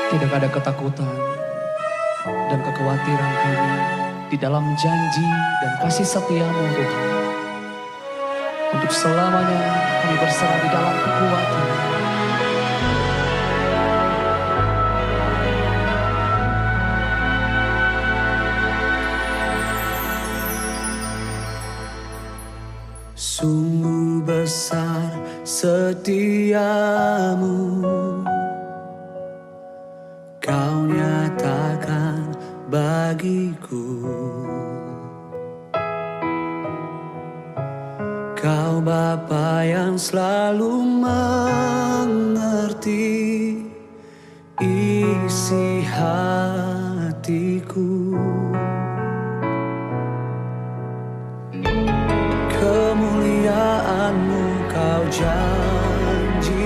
Tidak ada ketakutan dan kekhawatiran kami di dalam janji dan kasih setia-Mu Tuhan. Untuk selamanya kami berserah di dalam kekuatan. Sungguh besar setiamu, Kau nyatakan bagiku. Kau Bapa yang selalu mengerti isi hatiku. Kemuliaan-Mu Kau janjikan,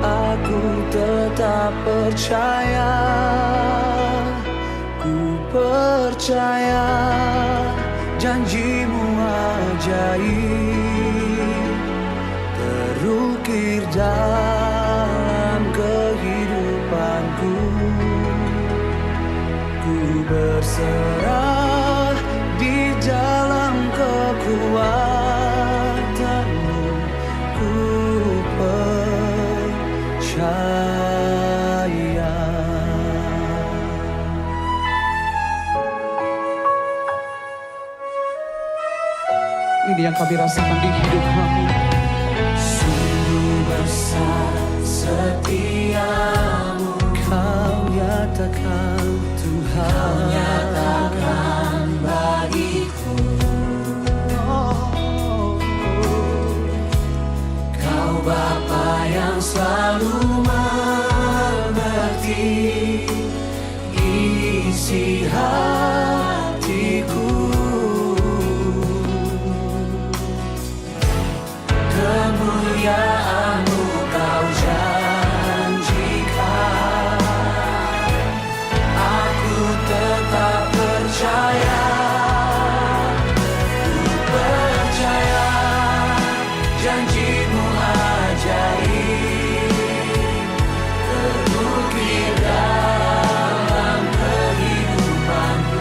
aku tetap percaya, ku percaya janji-Mu ajaib terukir dalam kehidupanku. Ku berserah di dalam kekuatan-Mu, ku percaya. Ini yang kami rasakan di hidup kami. Sungguh besar setiamu, Kau nyatakan Tuhan, Kau nyatakan bagiku. Kau Bapa yang selalu mengerti isi hatiku. Kemuliaan-Mu Kau janjikan, aku tetap percaya, ku percaya janji-Mu ajaib terukir dalam kehidupanku.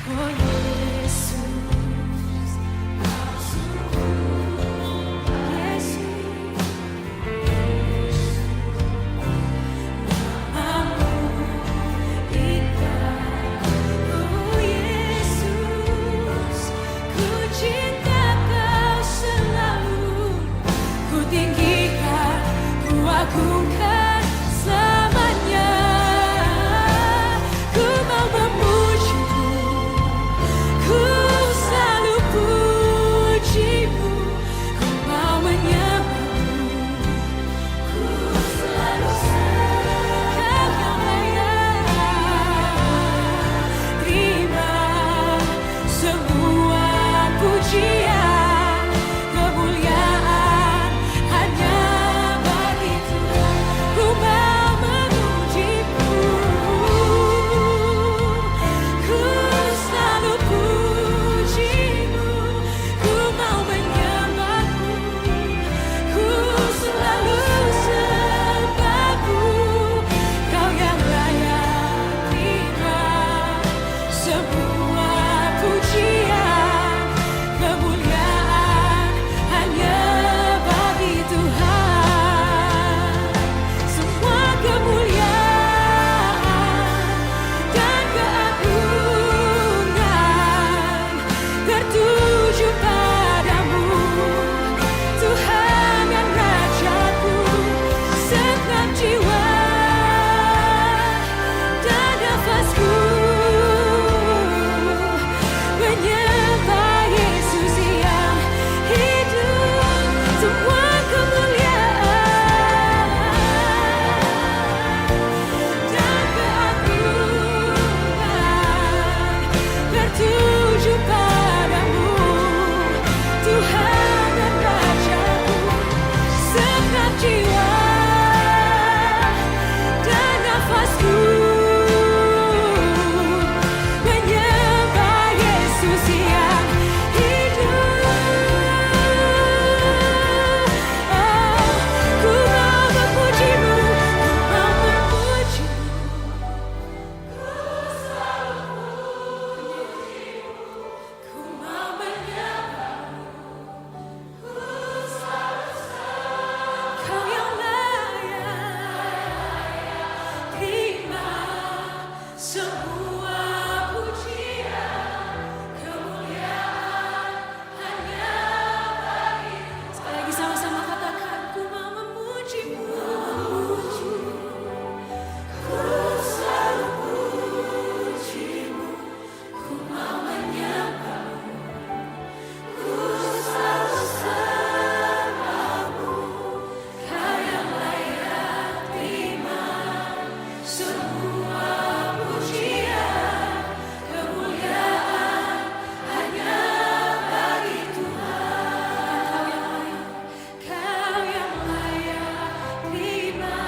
Oh Yesus, agungkan selamanya. Ku mau memuji-Mu, ku selalu puji-Mu. Ku mau menyembah-Mu, ku selalu sembah. Kau yang layak terima semua pujian, kemuliaan hanya bagi Tuhan. Ku mau memuji-Mu, ku selalu puji-Mu. Ku mau menyembah-Mu, ku selalu sembah-Mu. Kau yang layak terima semua pujian, kemuliaan hanya bagi Tuhan. Semua kemuliaan dan keagungan tertuju padamu, Tuhan dan Rajaku. Segenap jiwa dan nafasku menyembah Yesus yang hidup. Semua kemuliaan dan keagungan tertuju padamu, Tuhan dan Rajaku. Segenap jiwa dan nafasku menyembah Yesus yang hidup. Ku mau memuji-Mu, ku mau memuji-Mu. Ku mau menyembah-Mu, ku selalu sembah. Kau yang layak terima semua pujian, kemuliaan hanya bagi Tuhan. Sekali lagi sama-sama katakan, ku mau memuji-Mu, ku selalu puji-Mu. Ku mau menyembah-Mu, ku selalu sembah-Mu. Kau yang layak terima semua pujian, kemuliaan hanya bagi Tuhan. Kau yang layak terima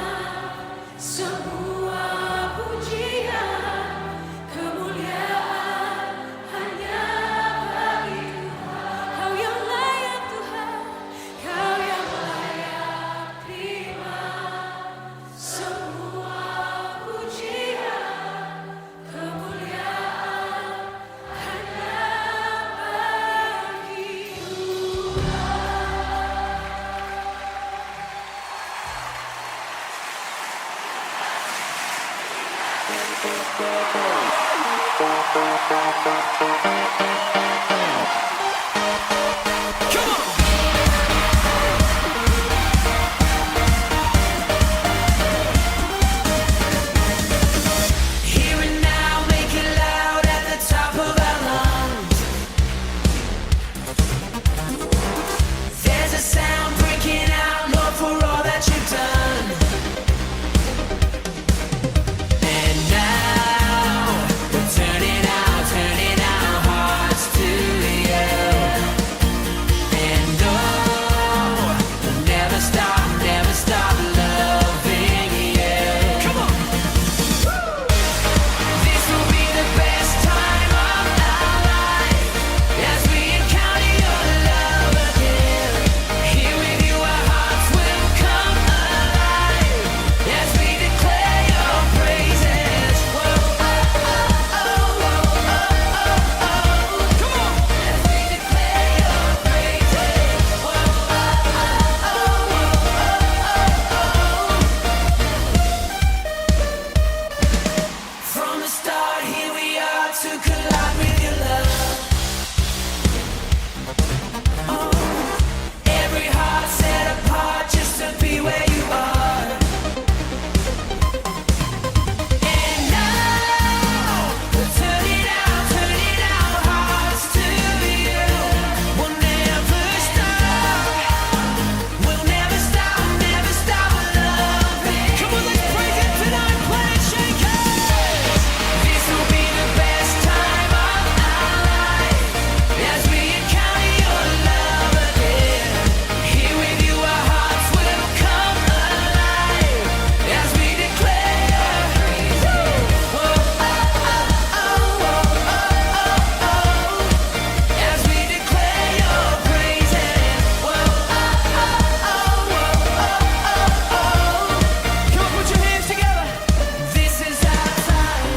semua pujian, kemuliaan hanya bagi Tuhan. Kau yang layak Tuhan, Kau yang layak terima semua pujian, kemuliaan hanya bagi Here and now, make it loud at the top of our lungs. There's a sound breaking out, Lord, for all that you've done. And now we're turning our hearts to to collide with your love. Every heart set apart just to be where you are. And now we'll turn it out, hearts to you. We'll never stop. We'll never stop loving. Come on, let's praise it tonight, Planet Shakers. This will be the best time of our life as we encounter your love again. Here with you, our hearts will come alive as we declare your praise. Whoa, oh, oh, oh, oh, oh, oh. As we declare your praises. Whoa, oh, oh, oh, oh, oh, oh. Come on, put your hands together. This is our time.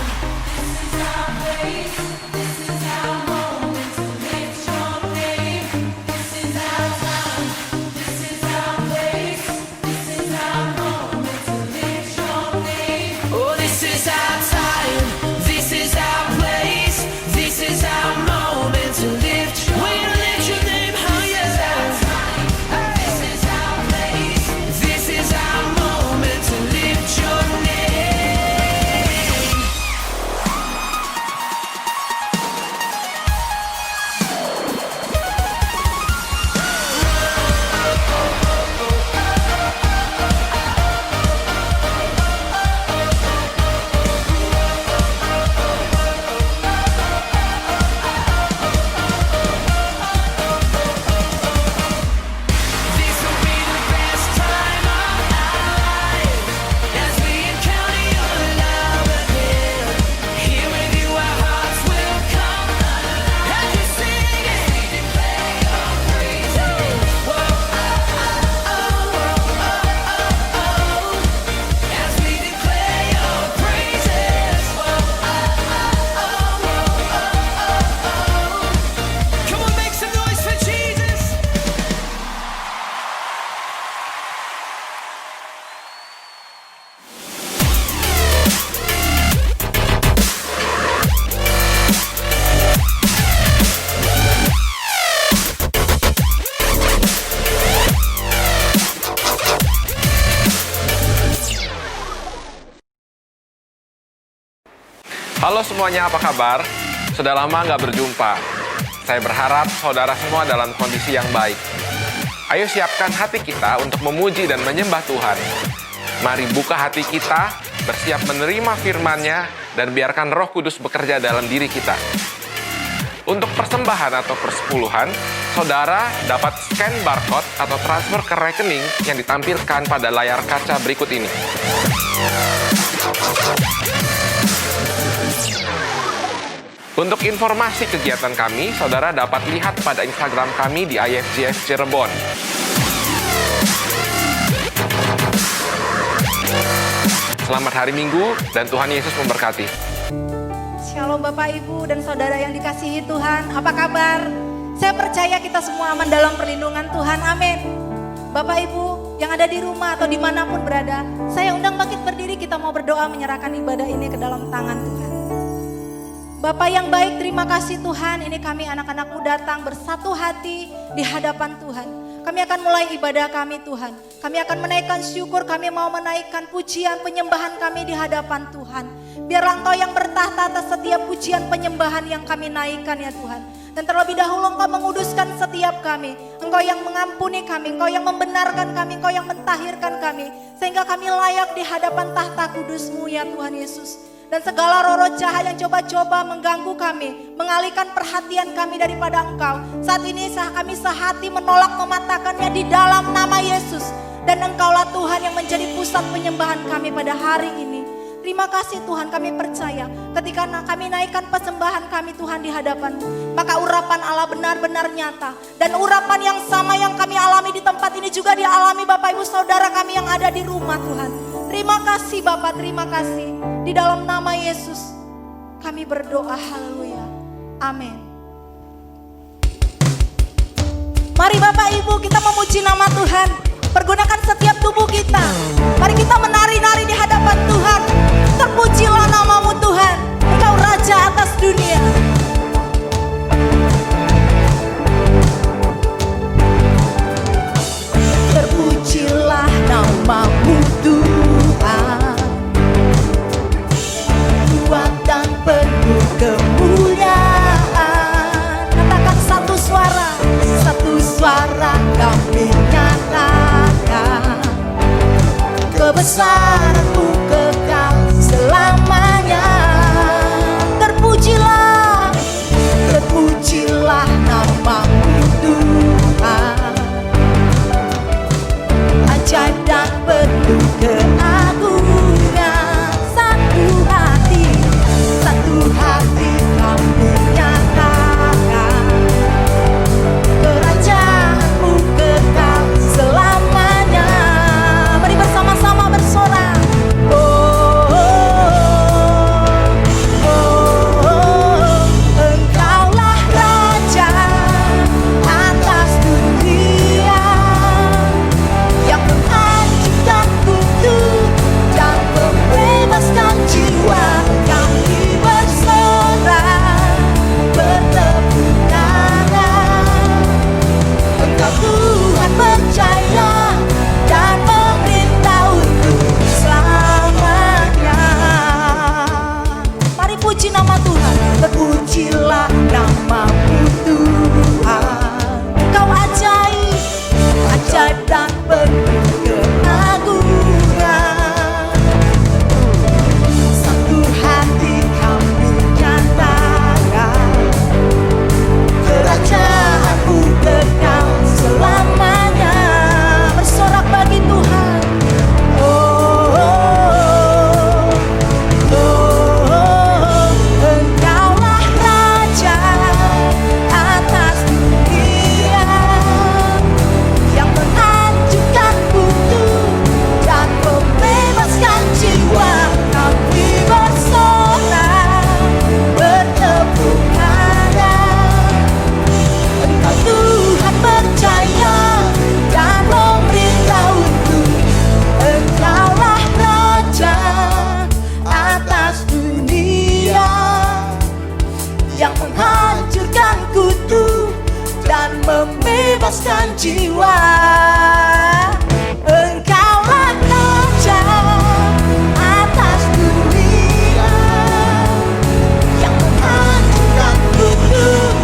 This is our place. This is our moment to lift your name. This is our time. This is our place. This is our moment to lift your name. Oh, this is our time. This is our place. This is our moment to lift your name. We're gonna lift your name higher. This is our place. This is our moment to lift your name. This will be the best time of our life as we encounter your love again. Here with you, our hearts will come alive as we sing it. We declare your praises. Whoa, oh, oh, oh, oh, oh, oh. As we declare your praises. Whoa, oh, oh, oh, oh, oh, oh. Come on, make some noise for Jesus. Halo semuanya, apa kabar? Sudah lama nggak berjumpa. Saya berharap saudara semua dalam kondisi yang baik. Ayo siapkan hati kita untuk memuji dan menyembah Tuhan. Mari buka hati kita, bersiap menerima firman-Nya, dan biarkan Roh Kudus bekerja dalam diri kita. Untuk persembahan atau persepuluhan, saudara dapat scan barcode atau transfer ke rekening yang ditampilkan pada layar kaca berikut ini. Untuk informasi kegiatan kami, saudara dapat lihat pada Instagram kami di IFGS Cirebon. Selamat hari Minggu dan Tuhan Yesus memberkati. Shalom Bapak Ibu dan Saudara yang dikasihi Tuhan, apa kabar? Saya percaya kita semua aman dalam perlindungan Tuhan, amin. Bapak Ibu yang ada di rumah atau dimanapun berada, saya undang bangkit berdiri, kita mau berdoa menyerahkan ibadah ini ke dalam tangan Tuhan. Bapak yang baik, terima kasih Tuhan, ini kami anak-anak-Mu datang bersatu hati di hadapan Tuhan. Kami akan mulai ibadah kami Tuhan. Kami akan menaikkan syukur, kami mau menaikkan pujian penyembahan kami di hadapan Tuhan. Biarlah Engkau yang bertahta atas setiap pujian penyembahan yang kami naikkan ya Tuhan. Dan terlebih dahulu Engkau menguduskan setiap kami. Engkau yang mengampuni kami, Engkau yang membenarkan kami, Engkau yang mentahirkan kami. Sehingga kami layak di hadapan tahta kudus-Mu ya Tuhan Yesus. Dan segala roh-roh jahat yang coba-coba mengganggu kami, mengalihkan perhatian kami daripada Engkau. Saat ini kami sehati menolak mematahkannya di dalam nama Yesus. Dan Engkaulah Tuhan yang menjadi pusat penyembahan kami pada hari ini. Terima kasih Tuhan, kami percaya ketika kami naikkan persembahan kami Tuhan di hadapan-Mu, maka urapan Allah benar-benar nyata. Dan urapan yang sama yang kami alami di tempat ini juga dialami Bapak Ibu Saudara kami yang ada di rumah Tuhan. Terima kasih Bapak, terima kasih. Di dalam nama Yesus kami berdoa, haleluya, amin. Mari Bapak Ibu kita memuji nama Tuhan. Pergunakan setiap tubuh kita. Mari kita menari-nari di hadapan Tuhan. Terpujilah nama-Mu Tuhan. Engkau Raja atas dunia. Terpujilah namamu Tuhan, kuat dan penuh kemuliaan. Katakan satu suara kami nyatakan, kebesaran-Mu kekal selamanya. Terpujilah namamu Tuhan, ajaib dan penuh keagungan. Satu hati kami nyatakan, kerajaan-Mu kekal selamanya. Mari bersama-sama bersorak. Engkaulah Raja atas dunia, yang menghancurkan kutub dan membebaskan jiwa. Kami bersorak bertepuk tangan. Engkau Tuhan percaya dan memerintah untuk selamanya. Mari puji nama Tuhan. Terpujilah namamu Tuhan, Engkau ajaib, ajaib dan penuh keagungan. Satu hati kami nyatakan, kerajaan-Mu kekal selamanya. Bersorak bagi Tuhan. Engkaulah Raja atas dunia, yang menghancurkan kutub dan membebaskan jiwa. Kami bersorak bertepuk tangan. Engkau Tuhan percaya dan memerintah untuk. Engkaulah Raja atas dunia, yang menghancurkan kutub dan membebaskan jiwa. Engkaulah Raja atas dunia, yang menghancurkan kutub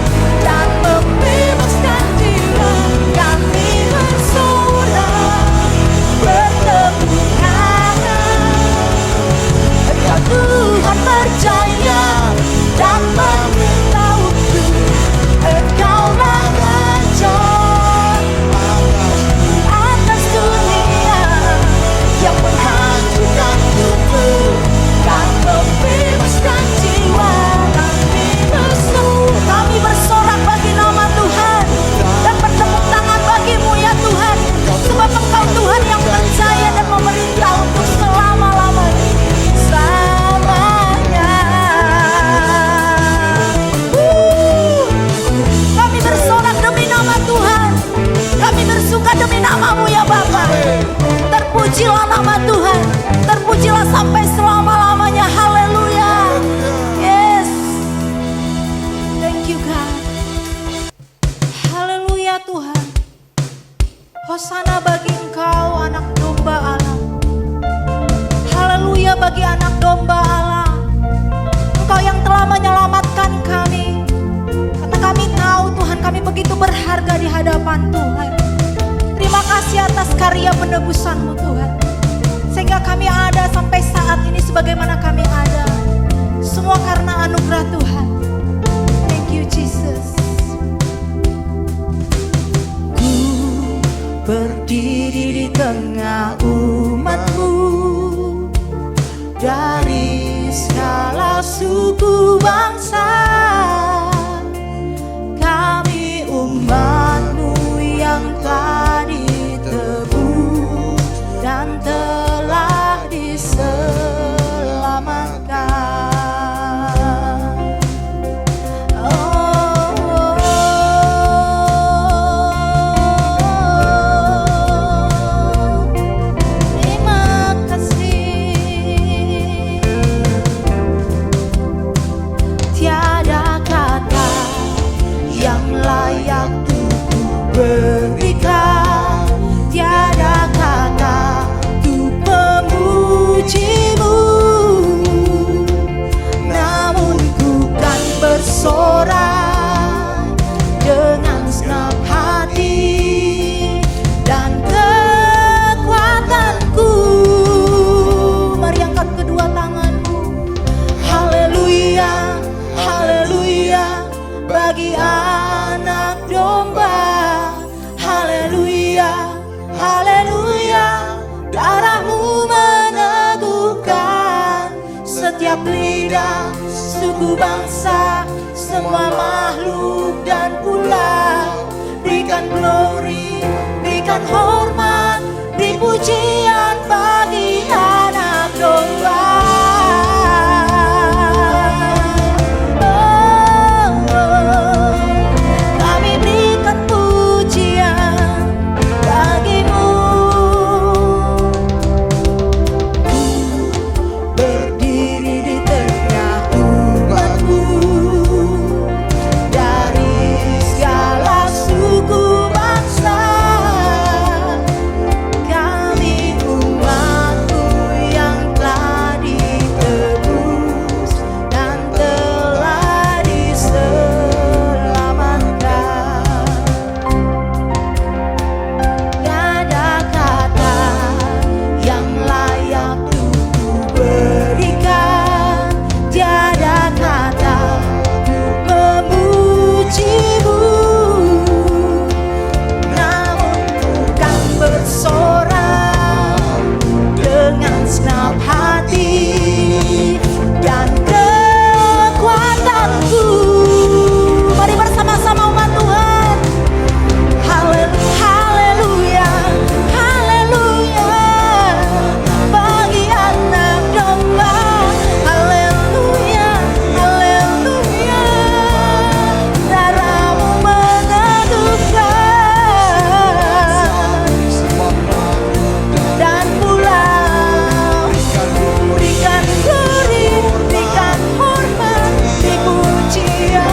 dan membebaskan jiwa. Kami bersorak bertepuk tangan. Engkau Tuhan percaya dan memerintah untuk. Engkaulah Raja atas dunia, yang menghancurkan kutub dan membebaskan jiwa. Kami bersorak bagi nama Tuhan dan bertepuk tangan bagi-Mu ya Tuhan, sebab Engkau Tuhan yang percaya dan memerintah untuk selama-lamanya. Kami bersorak demi nama Tuhan, kami bersuka demi nama-Mu ya Bapa. Terpujilah nama Tuhan, terpujilah sampai selama-lamanya. Haleluya. Yes, thank you God. Haleluya Tuhan. Hosana bagi Engkau anak domba Allah. Haleluya bagi anak domba Allah. Engkau yang telah menyelamatkan kami. Karena kami tahu Tuhan, kami begitu berharga di hadapan Tuhan. Terima kasih atas karya penebusan-Mu Tuhan, sehingga kami ada sampai saat ini sebagaimana kami ada. Semua karena anugerah Tuhan. Thank you Jesus. Ku berdiri di tengah umat-Mu, dari segala suku bangsa. Kami umat-Mu yang telah ditebus dan telah diselamatkan. bersorak dengan senang hati dan kekuatanku. Mari angkat kedua tanganmu. Haleluya, haleluya bagi anak domba. Haleluya, haleluya, darahmu meneguhkan setiap lidah, suku, bangsa, semua makhluk dan pulau. Berikan glory, berikan hormat, beri pujian bagi anak domba. Kami berikan pujian bagimu. Berdiri di tengah umatmu, dari segala suku bangsa. Kami umatmu yang telah ditebus dan telah diselamatkan. Tiada kata yang layak untuk kuberikan, tiada kata untuk memujimu. Namun ku kan bersorak dengan senang hati dan kekuatanku. Mari bersama-sama umat Tuhan. Haleluya, haleluya bagi anak domba. Haleluya, haleluya, darahmu meneguhkan dan pulau. Berikan glory, berikan hormat, beri pujian.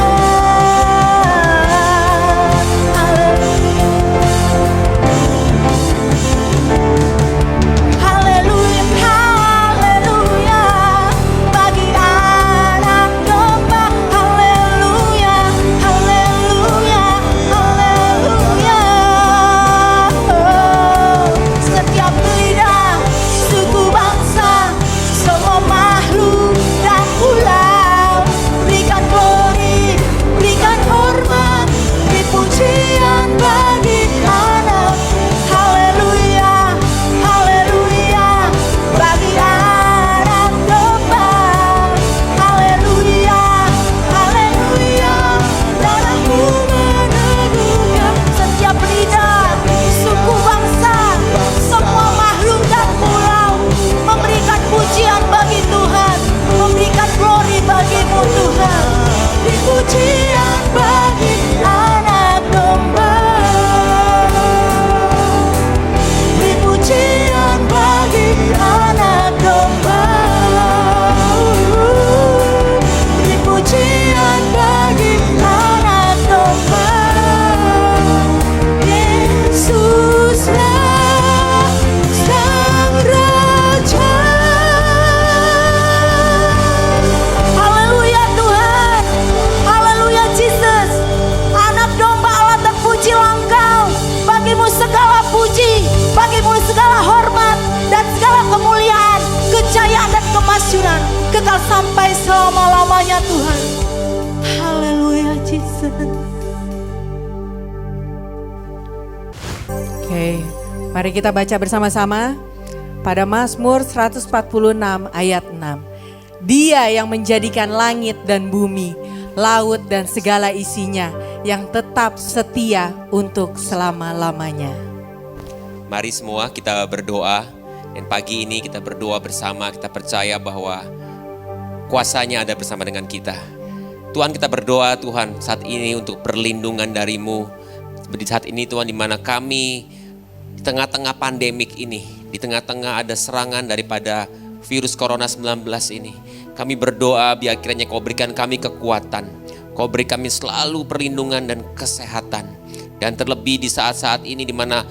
Haleluya, haleluya bagi anak domba. Haleluya, haleluya, haleluya. Setiap lidah, suku, bangsa, semua makhluk dan pulau. Berikan glory, berikan hormat, beri pujian bagi anak. Haleluya, haleluya bagi anak domba. Haleluya, haleluya, darahmu meneguhkan setiap lidah, suku, bangsa, semua makhluk dan pulau. Memberikan pujian bagi Tuhan, memberikan glory bagimu Tuhan. Beri pujian bagi anak domba. Beri pujian bagi anak domba. Beri pujian bagi anak domba. Yesuslah Sang Raja. Haleluya Tuhan, haleluya Jesus. Anak domba Allah terpuji Engkau. Bagimu segala puji, bagimu segala hormat dan segala kemuliaan, kejayaan dan kemasyuran kekal sampai selama-lamanya Tuhan. Haleluya Jesus. Oke, mari kita baca bersama-sama pada Mazmur 146 ayat 6. Dia yang menjadikan langit dan bumi, laut dan segala isinya, yang tetap setia untuk selama-lamanya. Mari semua kita berdoa, dan pagi ini kita berdoa bersama, kita percaya bahwa kuasanya ada bersama dengan kita. Tuhan, kita berdoa Tuhan saat ini untuk perlindungan dari-Mu. Di saat ini Tuhan, di mana kami di tengah-tengah pandemik ini, di tengah-tengah ada serangan daripada virus corona 19 ini. Kami berdoa biar kiranya Kau berikan kami kekuatan, Kau beri kami selalu perlindungan dan kesehatan. Dan terlebih di saat-saat ini di mana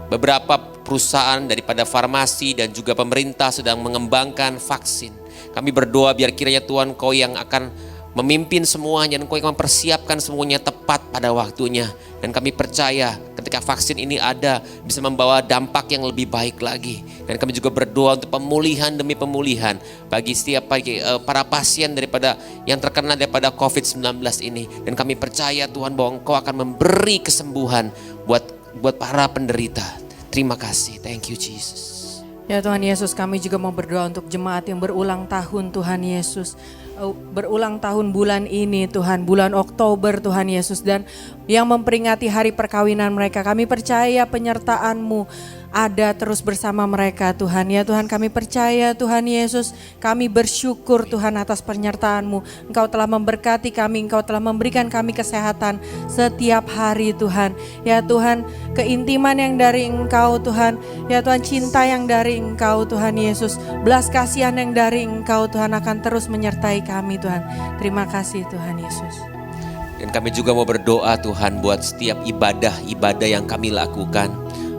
beberapa perusahaan daripada farmasi dan juga pemerintah sedang mengembangkan vaksin. Kami berdoa biar kiranya Tuhan Kau yang akan memimpin semuanya, dan Engkau yang mempersiapkan semuanya tepat pada waktunya. Dan kami percaya ketika vaksin ini ada, bisa membawa dampak yang lebih baik lagi. Dan kami juga berdoa untuk pemulihan demi pemulihan bagi setiap para pasien daripada yang terkena daripada COVID-19 ini. Dan kami percaya Tuhan bahwa Engkau akan memberi kesembuhan buat para penderita. Terima kasih, thank you Jesus. Ya Tuhan Yesus, kami juga mau berdoa untuk jemaat yang berulang tahun Tuhan Yesus. Berulang tahun bulan ini Tuhan, bulan Oktober Tuhan Yesus, dan yang memperingati hari perkawinan mereka. Kami percaya penyertaan-Mu ada terus bersama mereka Tuhan. Ya Tuhan, kami percaya Tuhan Yesus, kami bersyukur Tuhan atas penyertaan-Mu. Engkau telah memberkati kami, Engkau telah memberikan kami kesehatan setiap hari Tuhan. Ya Tuhan, keintiman yang dari Engkau Tuhan. Ya Tuhan, cinta yang dari Engkau Tuhan Yesus, belas kasihan yang dari Engkau Tuhan akan terus menyertai kami Tuhan. Terima kasih Tuhan Yesus. Dan kami juga mau berdoa Tuhan buat setiap ibadah yang kami lakukan.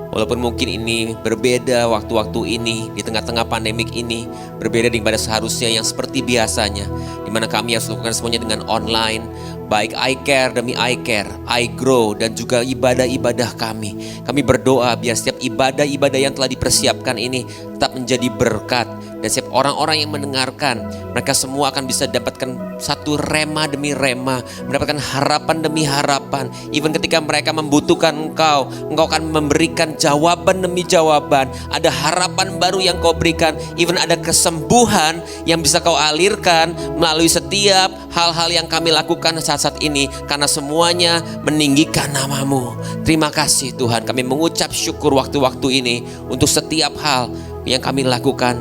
Walaupun mungkin ini berbeda waktu-waktu ini, di tengah-tengah pandemik ini, berbeda daripada seharusnya yang seperti biasanya, di mana kami harus lakukan semuanya dengan online, baik iCare demi iCare, iGrow, dan juga ibadah-ibadah kami. Kami berdoa biar setiap ibadah-ibadah yang telah dipersiapkan ini tetap menjadi berkat. Dan setiap orang-orang yang mendengarkan, mereka semua akan bisa dapatkan satu rema demi rema, mendapatkan harapan demi harapan. Even ketika mereka membutuhkan Engkau akan memberikan jawaban demi jawaban. Ada harapan baru yang Kau berikan. Even ada kesembuhan yang bisa Kau alirkan melalui setiap hal-hal yang kami lakukan saat-saat ini. Karena semuanya meninggikan nama-Mu. Terima kasih Tuhan, kami mengucap syukur waktu-waktu ini untuk setiap hal yang kami lakukan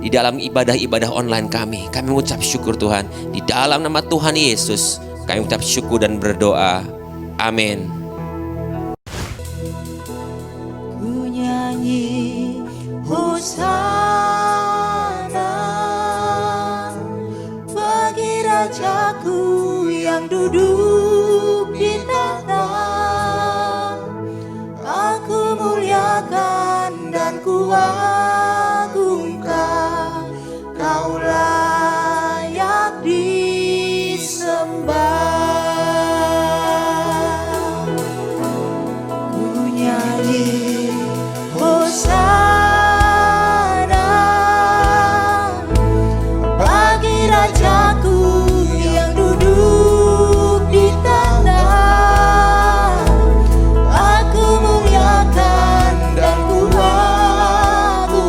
di dalam ibadah-ibadah online kami. Kami mengucap syukur Tuhan. Di dalam nama Tuhan Yesus kami mengucap syukur dan berdoa. Amin. Ku nyanyi Hosana bagi Rajaku yang duduk di tahta. Aku muliakan dan kuagungkan, Kau layak disembah. Ku nyanyi Hosana bagi Rajaku yang duduk di tahta. Aku muliakan dan kuagungkan,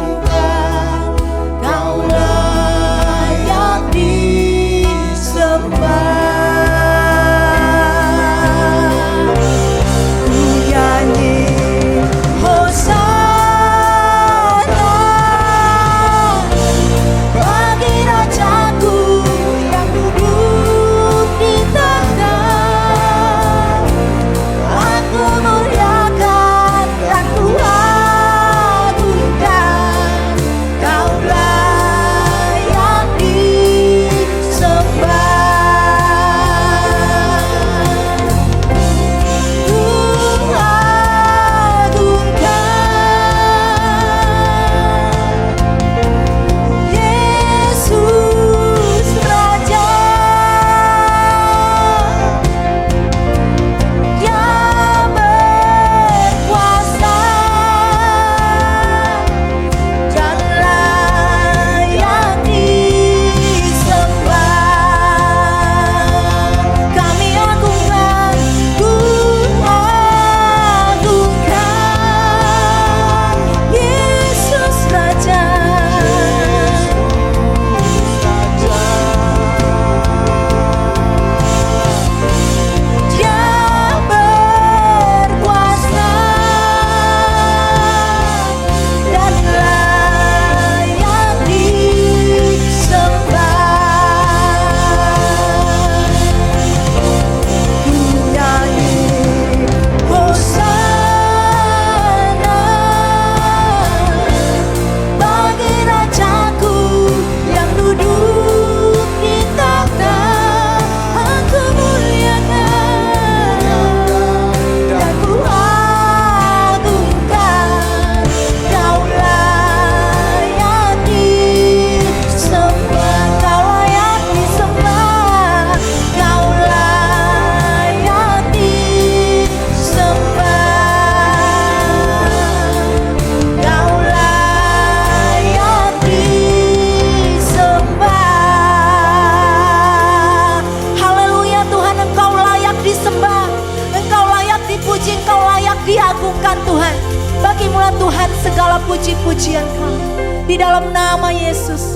agungkan Tuhan. Bagimulah Tuhan segala puji-pujian kami. Di dalam nama Yesus.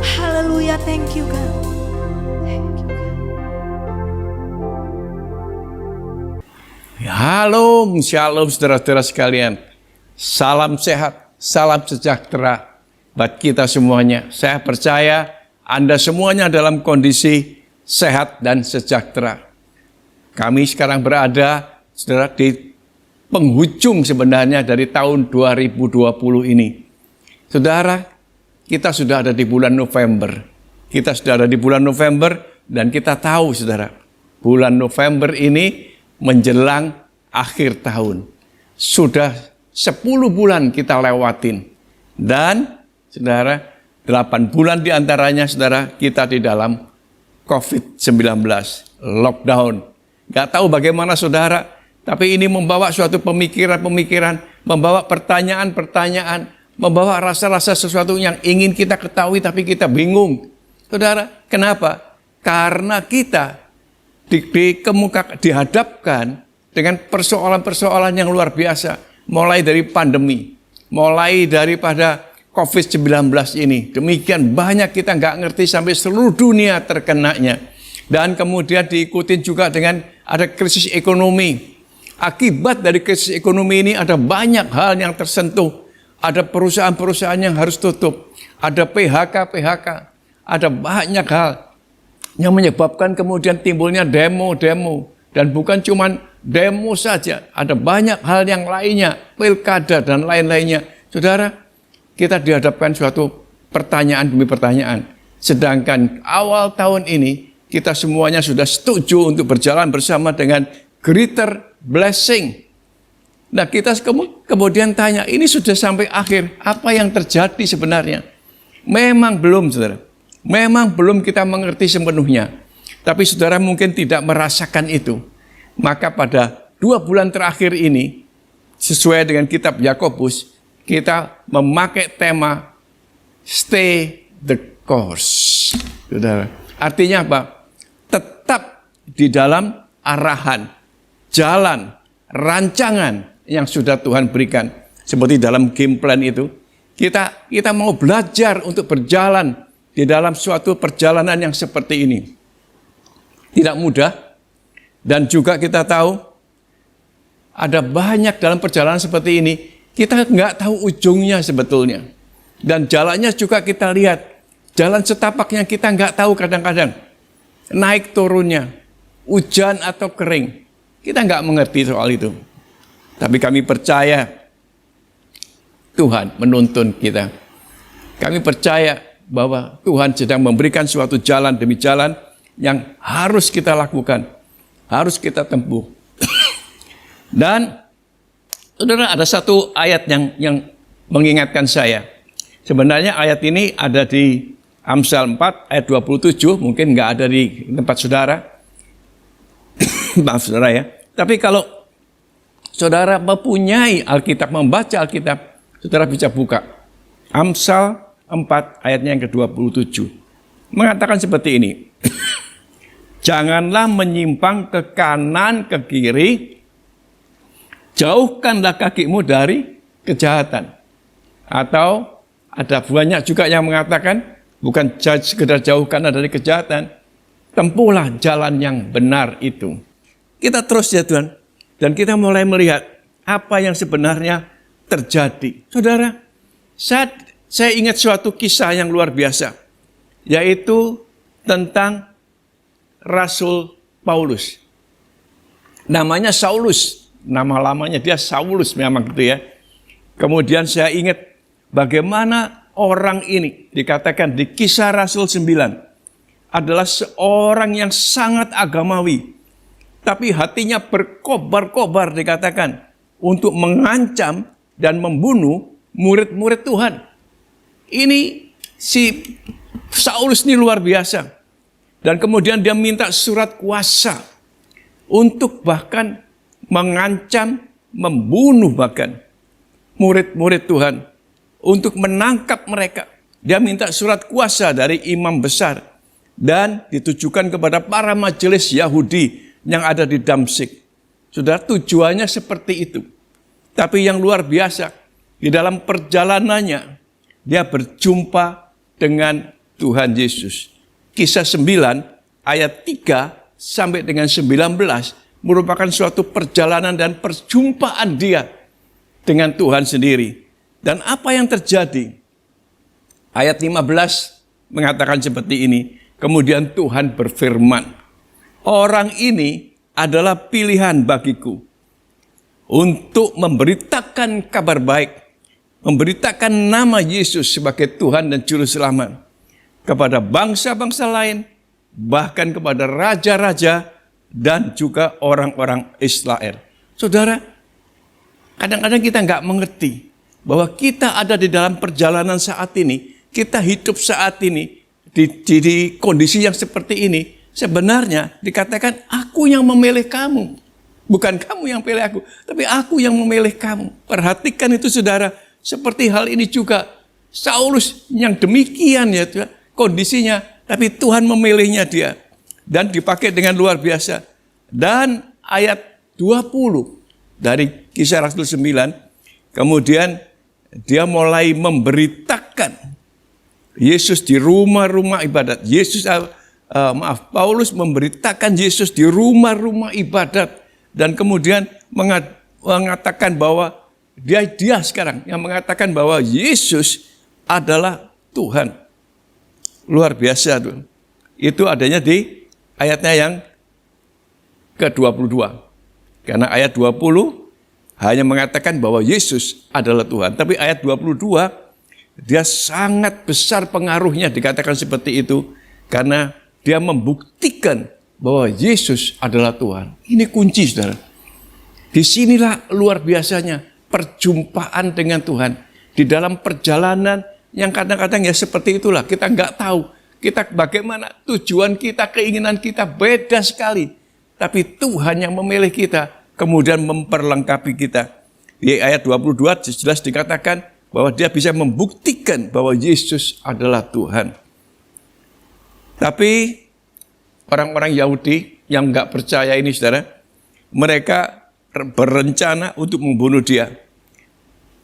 Haleluya, thank you God. Thank you God. Halo, shalom saudara-saudara sekalian. Salam sehat, salam sejahtera buat kita semuanya. Saya percaya Anda semuanya dalam kondisi sehat dan sejahtera. Kami sekarang berada, saudara, di penghujung sebenarnya dari tahun 2020 ini. Saudara, kita sudah ada di bulan November. Kita sudah ada di bulan November dan kita tahu, saudara, bulan November ini menjelang akhir tahun. Sudah 10 bulan kita lewatin. Dan, saudara, 8 bulan diantaranya, saudara, kita di dalam COVID-19, lockdown. Gak tahu bagaimana saudara, tapi ini membawa suatu pemikiran-pemikiran, membawa pertanyaan-pertanyaan, membawa rasa-rasa sesuatu yang ingin kita ketahui tapi kita bingung. Saudara, kenapa? Karena kita dihadapkan dengan persoalan-persoalan yang luar biasa. Mulai dari pandemi, mulai daripada COVID-19 ini. Demikian banyak kita nggak ngerti sampai seluruh dunia terkenanya. Dan kemudian diikuti juga dengan ada krisis ekonomi. Akibat dari krisis ekonomi ini ada banyak hal yang tersentuh. Ada perusahaan-perusahaan yang harus tutup. Ada PHK. Ada banyak hal yang menyebabkan kemudian timbulnya demo-demo. Dan bukan cuma demo saja. Ada banyak hal yang lainnya. Pilkada dan lain-lainnya. Saudara, kita dihadapkan suatu pertanyaan demi pertanyaan. Sedangkan awal tahun ini, kita semuanya sudah setuju untuk berjalan bersama dengan greater blessing. Nah, kita kemudian tanya, ini sudah sampai akhir, apa yang terjadi sebenarnya? Memang belum, saudara. Memang belum kita mengerti sepenuhnya. Tapi saudara mungkin tidak merasakan itu. Maka pada 2 bulan terakhir ini, sesuai dengan kitab Yakobus, kita memakai tema Stay the Course. Saudara, artinya apa? Tetap di dalam arahan, jalan, rancangan yang sudah Tuhan berikan. Seperti dalam game plan itu, kita mau belajar untuk berjalan di dalam suatu perjalanan yang seperti ini. Tidak mudah, dan juga kita tahu ada banyak dalam perjalanan seperti ini, kita nggak tahu ujungnya sebetulnya. Dan jalannya juga kita lihat, jalan setapaknya kita nggak tahu kadang-kadang. Naik turunnya, hujan atau kering. Kita nggak mengerti soal itu. Tapi kami percaya Tuhan menuntun kita. Kami percaya bahwa Tuhan sedang memberikan suatu jalan demi jalan yang harus kita lakukan, harus kita tempuh. Dan saudara, ada satu ayat yang mengingatkan saya. Sebenarnya ayat ini ada di Amsal 4 ayat 27, mungkin nggak ada di tempat saudara. Maaf saudara ya. Tapi kalau saudara mempunyai Alkitab, membaca Alkitab, saudara bisa buka. Amsal 4 ayatnya yang ke-27. Mengatakan seperti ini. Janganlah menyimpang ke kanan, ke kiri. Jauhkanlah kakimu dari kejahatan. Atau ada banyak juga yang mengatakan, bukan sekedar jauhkanlah dari kejahatan, tempuhlah jalan yang benar itu. Kita terus ya Tuhan, dan kita mulai melihat apa yang sebenarnya terjadi. Saudara, saya ingat suatu kisah yang luar biasa, yaitu tentang Rasul Paulus. Namanya Saulus, nama lamanya dia Saulus memang gitu ya. Kemudian saya ingat bagaimana orang ini dikatakan di Kisah Rasul 9 adalah seorang yang sangat agamawi, tapi hatinya berkobar-kobar dikatakan untuk mengancam dan membunuh murid-murid Tuhan. Ini si Saulus ini luar biasa. Dan kemudian dia minta surat kuasa untuk bahkan mengancam, membunuh bahkan murid-murid Tuhan. Untuk menangkap mereka. Dia minta surat kuasa dari imam besar. Dan ditujukan kepada para majelis Yahudi yang ada di Damsyik. Saudara, tujuannya seperti itu. Tapi yang luar biasa, di dalam perjalanannya, dia berjumpa dengan Tuhan Yesus. Kisah 9 ayat 3 sampai dengan 19 merupakan suatu perjalanan dan perjumpaan dia dengan Tuhan sendiri. Dan apa yang terjadi? Ayat 15 mengatakan seperti ini. Kemudian Tuhan berfirman, orang ini adalah pilihan bagiku untuk memberitakan kabar baik, memberitakan nama Yesus sebagai Tuhan dan Juru Selamat kepada bangsa-bangsa lain, bahkan kepada raja-raja dan juga orang-orang Israel. Saudara, kadang-kadang kita nggak mengerti bahwa kita ada di dalam perjalanan saat ini, kita hidup saat ini di kondisi yang seperti ini. Sebenarnya dikatakan aku yang memilih kamu. Bukan kamu yang pilih aku, tapi aku yang memilih kamu. Perhatikan itu saudara, seperti hal ini juga Saulus yang demikian ya kondisinya, tapi Tuhan memilihnya dia. Dan dipakai dengan luar biasa. Dan ayat 20 dari Kisah Rasul 9, kemudian dia mulai memberitakan Yesus di rumah-rumah ibadat. Paulus memberitakan Yesus di rumah-rumah ibadat. Dan kemudian mengatakan bahwa dia sekarang yang mengatakan bahwa Yesus adalah Tuhan. Luar biasa tuh. Itu adanya di ayatnya yang ke-22. Karena ayat 20 hanya mengatakan bahwa Yesus adalah Tuhan. Tapi ayat 22 dia sangat besar pengaruhnya dikatakan seperti itu. Karena dia membuktikan bahwa Yesus adalah Tuhan. Ini kunci, saudara. Disinilah luar biasanya perjumpaan dengan Tuhan. Di dalam perjalanan yang kadang-kadang ya seperti itulah. Kita nggak tahu. Kita bagaimana tujuan kita, keinginan kita beda sekali. Tapi Tuhan yang memilih kita, kemudian memperlengkapi kita. Di ayat 22 jelas dikatakan bahwa dia bisa membuktikan bahwa Yesus adalah Tuhan. Tapi orang-orang Yahudi yang nggak percaya ini, saudara, mereka berencana untuk membunuh dia.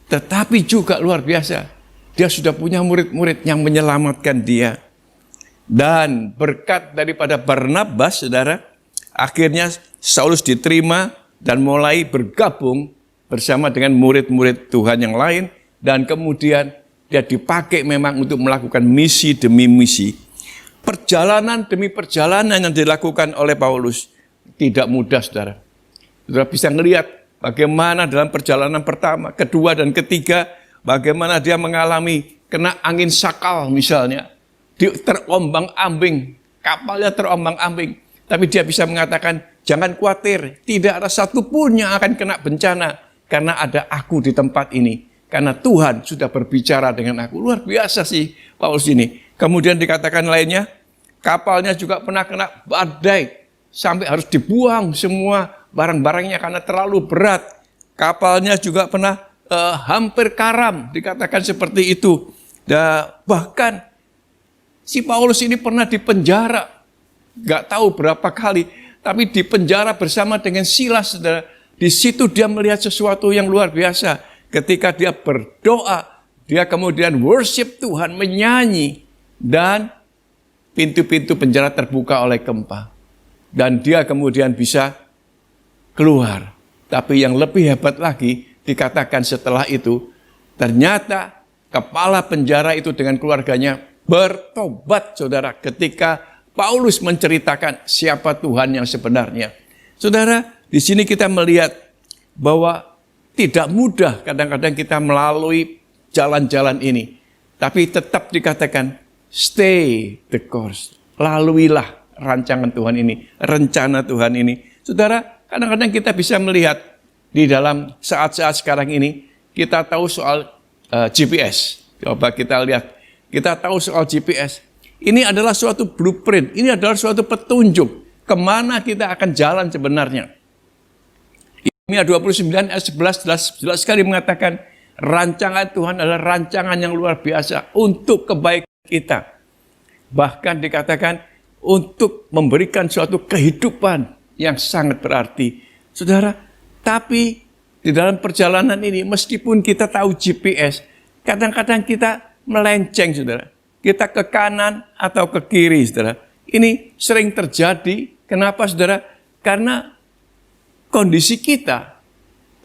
Tetapi juga luar biasa, dia sudah punya murid-murid yang menyelamatkan dia. Dan berkat daripada Barnabas, saudara, akhirnya Saulus diterima dan mulai bergabung bersama dengan murid-murid Tuhan yang lain. Dan kemudian dia dipakai memang untuk melakukan misi demi misi. Perjalanan demi perjalanan yang dilakukan oleh Paulus tidak mudah, saudara. Saudara bisa melihat bagaimana dalam perjalanan pertama, kedua, dan ketiga, bagaimana dia mengalami kena angin sakal misalnya. Terombang-ambing, kapalnya terombang-ambing. Tapi dia bisa mengatakan, jangan khawatir, tidak ada satupun yang akan kena bencana. Karena ada aku di tempat ini. Karena Tuhan sudah berbicara dengan aku. Luar biasa sih Paulus ini. Kemudian dikatakan lainnya, kapalnya juga pernah kena badai. Sampai harus dibuang semua barang-barangnya karena terlalu berat. Kapalnya juga pernah hampir karam, dikatakan seperti itu. Dan bahkan si Paulus ini pernah dipenjara. Gak tahu berapa kali. Tapi dipenjara bersama dengan Silas. Di situ dia melihat sesuatu yang luar biasa. Ketika dia berdoa, dia kemudian worship Tuhan, menyanyi. Dan pintu-pintu penjara terbuka oleh gempa. Dan dia kemudian bisa keluar. Tapi yang lebih hebat lagi, dikatakan setelah itu, ternyata kepala penjara itu dengan keluarganya bertobat, saudara, ketika Paulus menceritakan siapa Tuhan yang sebenarnya. Saudara, di sini kita melihat bahwa tidak mudah kadang-kadang kita melalui jalan-jalan ini. Tapi tetap dikatakan, stay the course. Laluilah rancangan Tuhan ini, rencana Tuhan ini. Saudara, kadang-kadang kita bisa melihat di dalam saat-saat sekarang ini, kita tahu soal GPS. Coba kita lihat, kita tahu soal GPS. Ini adalah suatu blueprint, ini adalah suatu petunjuk kemana kita akan jalan sebenarnya. Yeremia 29 ayat 11 jelas sekali mengatakan, rancangan Tuhan adalah rancangan yang luar biasa untuk kebaikan kita. Bahkan dikatakan untuk memberikan suatu kehidupan yang sangat berarti. Saudara, tapi di dalam perjalanan ini, meskipun kita tahu GPS, kadang-kadang kita melenceng, saudara. Kita ke kanan atau ke kiri, saudara. Ini sering terjadi. Kenapa, saudara? Karena kondisi kita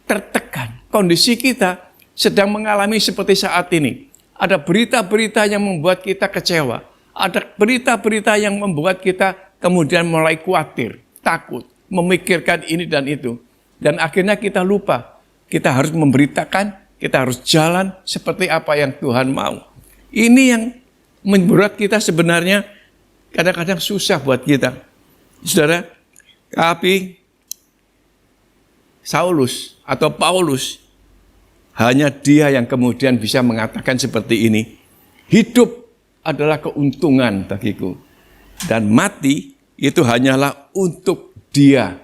tertekan. Kondisi kita sedang mengalami seperti saat ini. Ada berita-berita yang membuat kita kecewa. Ada berita-berita yang membuat kita kemudian mulai khawatir, takut, memikirkan ini dan itu. Dan akhirnya kita lupa. Kita harus memberitakan, kita harus jalan seperti apa yang Tuhan mau. Ini yang membuat kita sebenarnya kadang-kadang susah buat kita. Saudara, tapi Saulus atau Paulus, hanya dia yang kemudian bisa mengatakan seperti ini. Hidup adalah keuntungan bagiku. Dan mati itu hanyalah untuk dia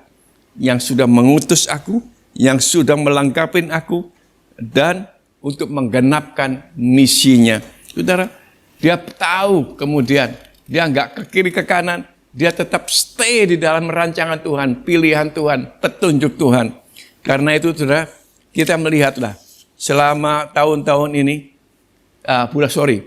yang sudah mengutus aku, yang sudah melengkapi aku, dan untuk menggenapkan misinya. Saudara, dia tahu kemudian, dia nggak ke kiri ke kanan, dia tetap stay di dalam rancangan Tuhan, pilihan Tuhan, petunjuk Tuhan. Karena itu saudara, kita melihatlah selama tahun-tahun ini,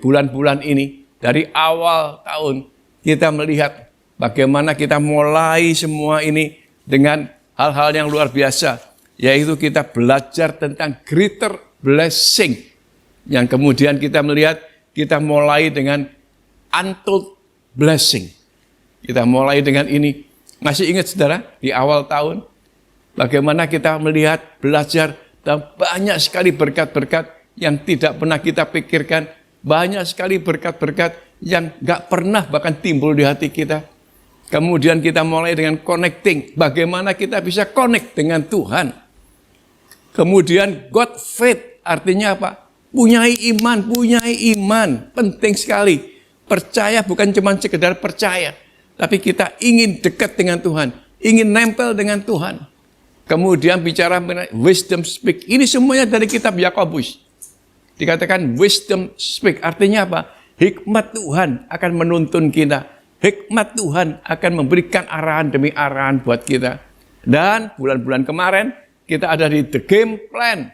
bulan-bulan ini, dari awal tahun, kita melihat bagaimana kita mulai semua ini dengan hal-hal yang luar biasa, yaitu kita belajar tentang greater blessing. Yang kemudian kita melihat, kita mulai dengan untold blessing. Kita mulai dengan ini. Masih ingat saudara, di awal tahun, bagaimana kita melihat, belajar, dan banyak sekali berkat-berkat yang tidak pernah kita pikirkan. Banyak sekali berkat-berkat yang gak pernah bahkan timbul di hati kita. Kemudian kita mulai dengan connecting. Bagaimana kita bisa connect dengan Tuhan. Kemudian God faith, artinya apa? Punyai iman. Penting sekali. Percaya bukan cuma sekedar percaya. Tapi kita ingin dekat dengan Tuhan. Ingin nempel dengan Tuhan. Kemudian bicara mengenai wisdom speak. Ini semuanya dari kitab Yakobus. Dikatakan wisdom speak. Artinya apa? Hikmat Tuhan akan menuntun kita. Hikmat Tuhan akan memberikan arahan demi arahan buat kita. Dan bulan-bulan kemarin kita ada di the game plan.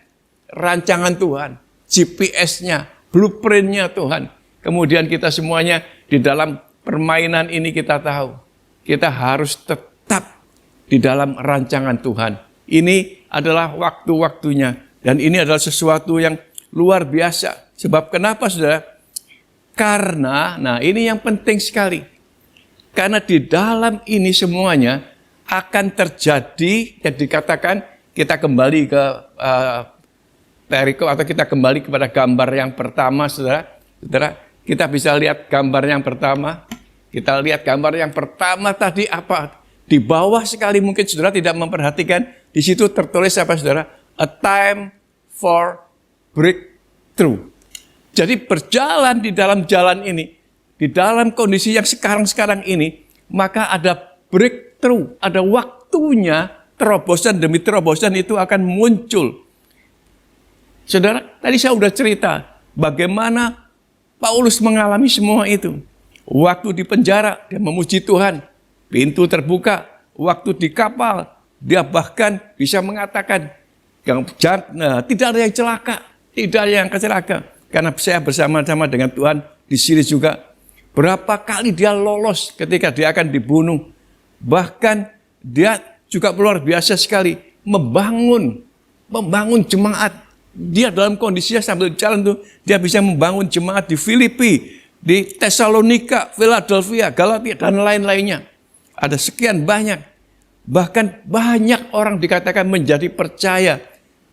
Rancangan Tuhan. GPS-nya, blueprint-nya Tuhan. Kemudian kita semuanya di dalam permainan ini kita tahu. Kita harus tetap di dalam rancangan Tuhan. Ini adalah waktu-waktunya. Dan ini adalah sesuatu yang luar biasa. Sebab kenapa saudara? Karena, nah ini yang penting sekali. Karena di dalam ini semuanya akan terjadi, yang dikatakan kita kembali ke perikop atau kita kembali kepada gambar yang pertama saudara. Saudara, kita bisa lihat gambar yang pertama. Kita lihat gambar yang pertama tadi apa? Di bawah sekali mungkin saudara tidak memperhatikan. Di situ tertulis apa saudara? A time for breakthrough. Jadi berjalan di dalam jalan ini, di dalam kondisi yang sekarang-sekarang ini, maka ada breakthrough, ada waktunya terobosan demi terobosan itu akan muncul. Saudara, tadi saya sudah cerita bagaimana Paulus mengalami semua itu. Waktu di penjara, dia memuji Tuhan. Pintu terbuka. Waktu di kapal, dia bahkan bisa mengatakan, tidak ada yang celaka. Tidak ada yang celaka. Karena saya bersama-sama dengan Tuhan di sini juga. Berapa kali dia lolos ketika dia akan dibunuh. Bahkan dia juga luar biasa sekali. Membangun jemaat. Dia dalam kondisinya sambil jalan tuh, dia bisa membangun jemaat di Filipi, di Tesalonika, Philadelphia, Galatia, dan lain-lainnya. Ada sekian banyak. Bahkan banyak orang dikatakan menjadi percaya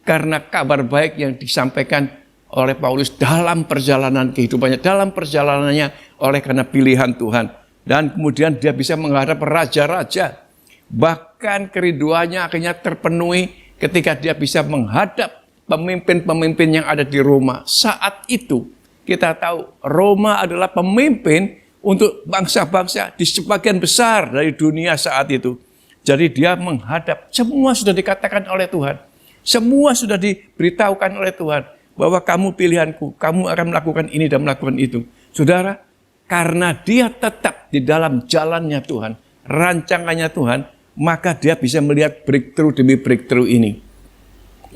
karena kabar baik yang disampaikan oleh Paulus dalam perjalanan kehidupannya, dalam perjalanannya oleh karena pilihan Tuhan. Dan kemudian dia bisa menghadap raja-raja. Bahkan kerinduannya akhirnya terpenuhi ketika dia bisa menghadap pemimpin-pemimpin yang ada di Roma. Saat itu kita tahu Roma adalah pemimpin untuk bangsa-bangsa di sebagian besar dari dunia saat itu. Jadi dia menghadap, semua sudah dikatakan oleh Tuhan. Semua sudah diberitahukan oleh Tuhan bahwa kamu pilihanku, kamu akan melakukan ini dan melakukan itu. Saudara, karena dia tetap di dalam jalannya Tuhan, rancangannya Tuhan, maka dia bisa melihat breakthrough demi breakthrough ini.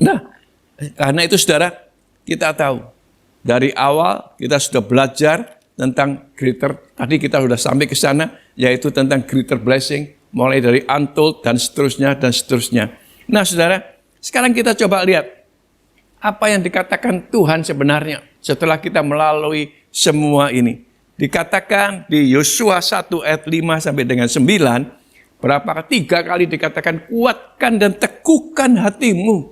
Nah, karena itu saudara, kita tahu dari awal kita sudah belajar tentang greater, tadi kita sudah sampai ke sana, yaitu tentang greater blessing, mulai dari untold dan seterusnya dan seterusnya. Nah saudara, sekarang kita coba lihat apa yang dikatakan Tuhan sebenarnya setelah kita melalui semua ini. Dikatakan di Yosua 1 ayat 5 sampai dengan 9, berapa 3 kali dikatakan kuatkan dan teguhkan hatimu.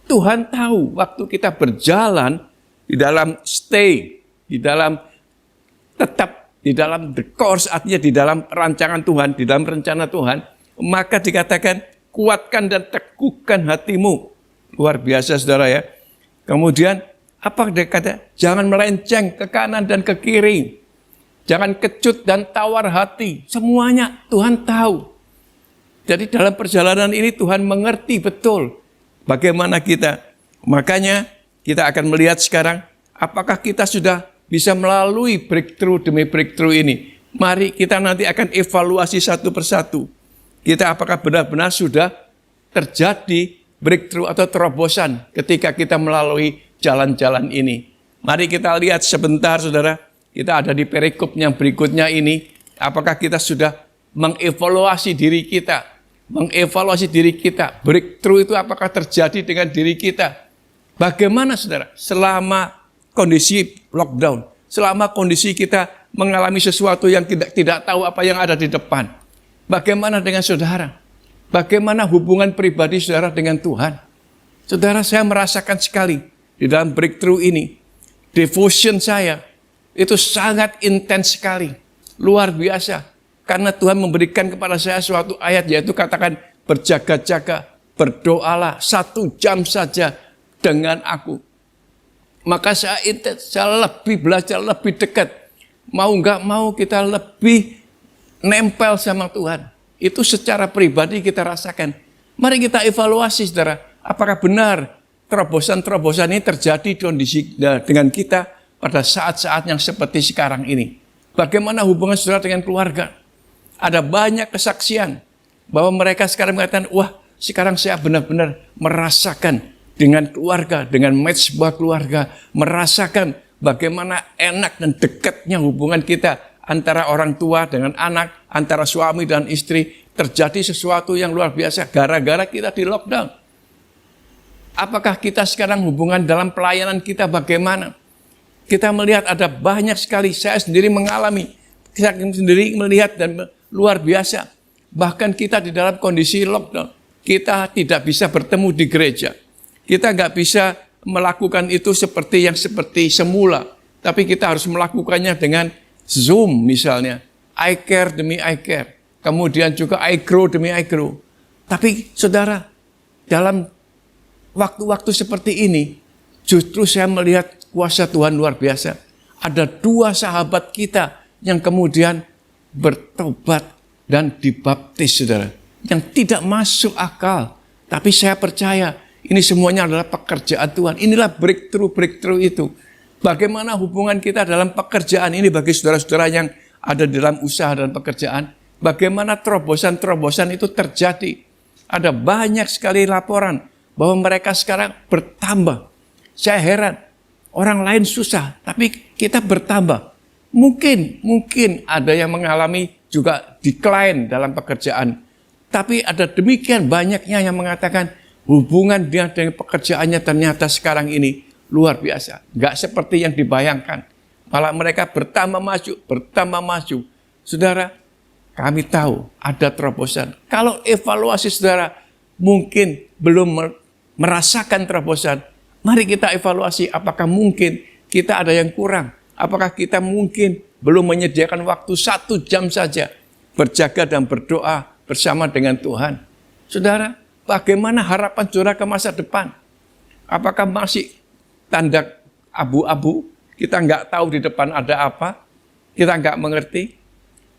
Tuhan tahu waktu kita berjalan di dalam stay, di dalam tetap, di dalam the course, artinya di dalam rancangan Tuhan, di dalam rencana Tuhan, maka dikatakan kuatkan dan teguhkan hatimu. Luar biasa saudara ya. Kemudian apa dikata? Jangan melenceng ke kanan dan ke kiri. Jangan kecut dan tawar hati. Semuanya Tuhan tahu. Jadi dalam perjalanan ini Tuhan mengerti betul bagaimana kita. Makanya kita akan melihat sekarang apakah kita sudah bisa melalui breakthrough demi breakthrough ini. Mari kita nanti akan evaluasi satu persatu. Kita apakah benar-benar sudah terjadi breakthrough atau terobosan ketika kita melalui jalan-jalan ini. Mari kita lihat sebentar saudara. Kita ada di perikop yang berikutnya ini. Apakah kita sudah mengevaluasi diri kita. Mengevaluasi diri kita. Breakthrough itu apakah terjadi dengan diri kita? Bagaimana saudara? Selama kondisi lockdown. Selama kondisi kita mengalami sesuatu yang tidak tahu apa yang ada di depan. Bagaimana dengan saudara? Bagaimana hubungan pribadi saudara dengan Tuhan? Saudara, saya merasakan sekali di dalam breakthrough ini. Devotion saya itu sangat intens sekali. Luar biasa. Karena Tuhan memberikan kepada saya suatu ayat, yaitu katakan berjaga-jaga, berdoalah 1 jam saja dengan aku. Maka saya intens, saya lebih belajar, lebih dekat. Mau nggak mau kita lebih nempel sama Tuhan. Itu secara pribadi kita rasakan. Mari kita evaluasi saudara, apakah benar terobosan-terobosan ini terjadi dengan kita pada saat-saat yang seperti sekarang ini. Bagaimana hubungan saudara dengan keluarga? Ada banyak kesaksian bahwa mereka sekarang mengatakan, wah sekarang saya benar-benar merasakan dengan keluarga, dengan match sebuah keluarga, merasakan bagaimana enak dan dekatnya hubungan kita antara orang tua dengan anak, antara suami dan istri. Terjadi sesuatu yang luar biasa gara-gara kita di lockdown. Apakah kita sekarang hubungan dalam pelayanan kita bagaimana? Kita melihat ada banyak sekali, saya sendiri mengalami, saya sendiri melihat dan luar biasa. Bahkan kita di dalam kondisi lockdown, kita tidak bisa bertemu di gereja. Kita nggak bisa melakukan itu seperti semula. Tapi kita harus melakukannya dengan Zoom misalnya. I care demi I care. Kemudian juga I grow demi I grow. Tapi saudara, dalam waktu-waktu seperti ini, justru saya melihat kuasa Tuhan luar biasa. Ada 2 sahabat kita yang kemudian bertobat dan dibaptis, saudara. Yang tidak masuk akal. Tapi saya percaya ini semuanya adalah pekerjaan Tuhan. Inilah breakthrough itu. Bagaimana hubungan kita dalam pekerjaan ini bagi saudara-saudara yang ada dalam usaha dan pekerjaan. Bagaimana terobosan-terobosan itu terjadi. Ada banyak sekali laporan bahwa mereka sekarang bertambah. Saya heran. Orang lain susah, tapi kita bertambah. Mungkin ada yang mengalami juga decline dalam pekerjaan. Tapi ada demikian banyaknya yang mengatakan hubungan dia dengan pekerjaannya ternyata sekarang ini luar biasa. Nggak seperti yang dibayangkan. Malah mereka bertambah maju. Saudara, kami tahu ada terobosan. Kalau evaluasi saudara mungkin belum merasakan terobosan, mari kita evaluasi apakah mungkin kita ada yang kurang. Apakah kita mungkin belum menyediakan waktu 1 jam saja berjaga dan berdoa bersama dengan Tuhan. Saudara, bagaimana harapan saudara ke masa depan? Apakah masih tanda abu-abu? Kita nggak tahu di depan ada apa? Kita nggak mengerti?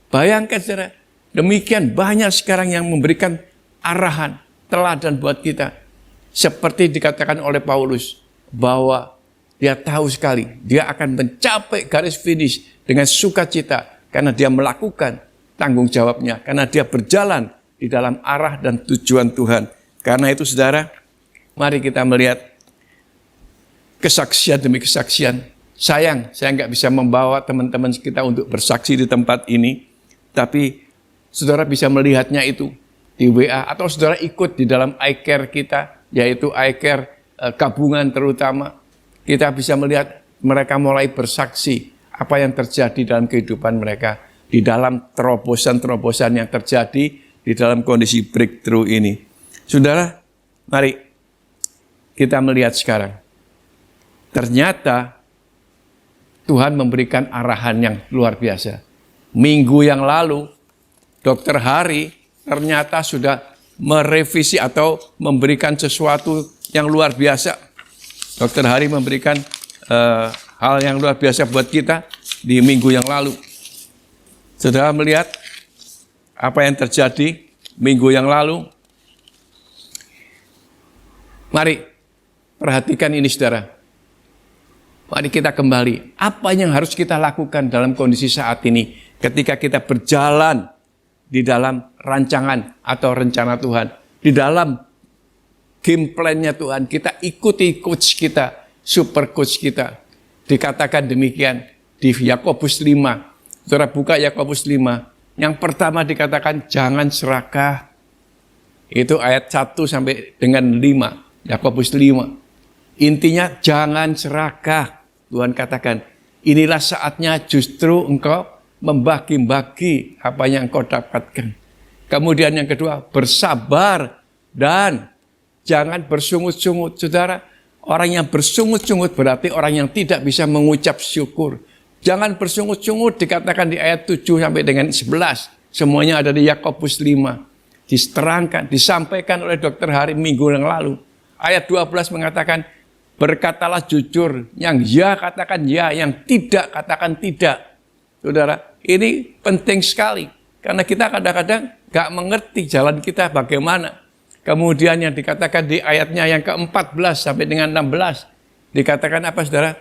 Bayangkan saudara, demikian banyak sekarang yang memberikan arahan, teladan buat kita. Seperti dikatakan oleh Paulus, bahwa dia tahu sekali, dia akan mencapai garis finish dengan sukacita. Karena dia melakukan tanggung jawabnya. Karena dia berjalan di dalam arah dan tujuan Tuhan. Karena itu saudara, mari kita melihat kesaksian demi kesaksian. Sayang, saya nggak bisa membawa teman-teman kita untuk bersaksi di tempat ini, tapi saudara bisa melihatnya itu di WA, atau saudara ikut di dalam iCare kita, yaitu iCare gabungan terutama. Kita bisa melihat mereka mulai bersaksi apa yang terjadi dalam kehidupan mereka, di dalam terobosan-terobosan yang terjadi di dalam kondisi breakthrough ini. Saudara, mari kita melihat sekarang. Ternyata Tuhan memberikan arahan yang luar biasa. Minggu yang lalu, Dr. Hari ternyata sudah merevisi atau memberikan sesuatu yang luar biasa. Dr. Hari memberikan hal yang luar biasa buat kita di minggu yang lalu. Saudara melihat apa yang terjadi minggu yang lalu? Mari perhatikan ini, saudara. Mari kita kembali. Apa yang harus kita lakukan dalam kondisi saat ini ketika kita berjalan di dalam rancangan atau rencana Tuhan, di dalam game plan-nya Tuhan, kita ikuti coach kita, super coach kita. Dikatakan demikian di Yakobus 5. Saudara buka Yakobus 5. Yang pertama dikatakan jangan serakah. Itu ayat 1 sampai dengan 5. Yakobus 5. Intinya jangan serakah. Tuhan katakan, inilah saatnya justru engkau membagi-bagi apa yang engkau dapatkan. Kemudian yang kedua, bersabar dan jangan bersungut-sungut. Saudara, orang yang bersungut-sungut berarti orang yang tidak bisa mengucap syukur. Jangan bersungut-sungut dikatakan di ayat 7 sampai dengan 11. Semuanya ada di Yakobus 5. Diterangkan, disampaikan oleh Dr. Hari minggu yang lalu. Ayat 12 mengatakan, berkatalah jujur, yang ya katakan ya, yang tidak katakan tidak. Saudara, ini penting sekali. Karena kita kadang-kadang gak mengerti jalan kita bagaimana. Kemudian yang dikatakan di ayatnya yang ke-14 sampai dengan 16. Dikatakan apa, saudara?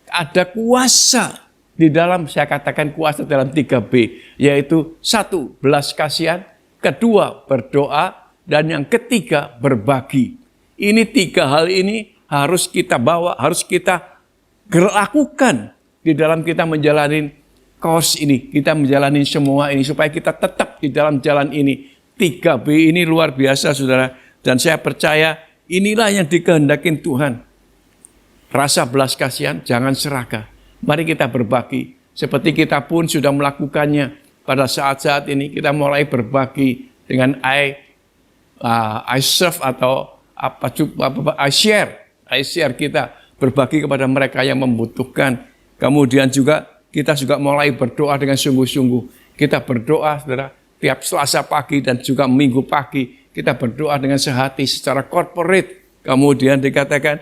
Ada kuasa di dalam, saya katakan kuasa dalam 3B. Yaitu 1, belas kasihan. 2, berdoa. Dan yang ketiga, berbagi. Ini 3 hal ini harus kita bawa, harus kita lakukan di dalam kita menjalani kos ini, kita menjalani semua ini supaya kita tetap di dalam jalan ini. 3B ini luar biasa, saudara, dan saya percaya inilah yang dikehendaki Tuhan. Rasa belas kasihan, jangan serakah. Mari kita berbagi, seperti kita pun sudah melakukannya pada saat-saat ini. Kita mulai berbagi dengan I serve atau I share kita berbagi kepada mereka yang membutuhkan. Kemudian juga kita juga mulai berdoa dengan sungguh-sungguh. Kita berdoa, saudara, tiap Selasa pagi dan juga Minggu pagi. Kita berdoa dengan sehati secara corporate. Kemudian dikatakan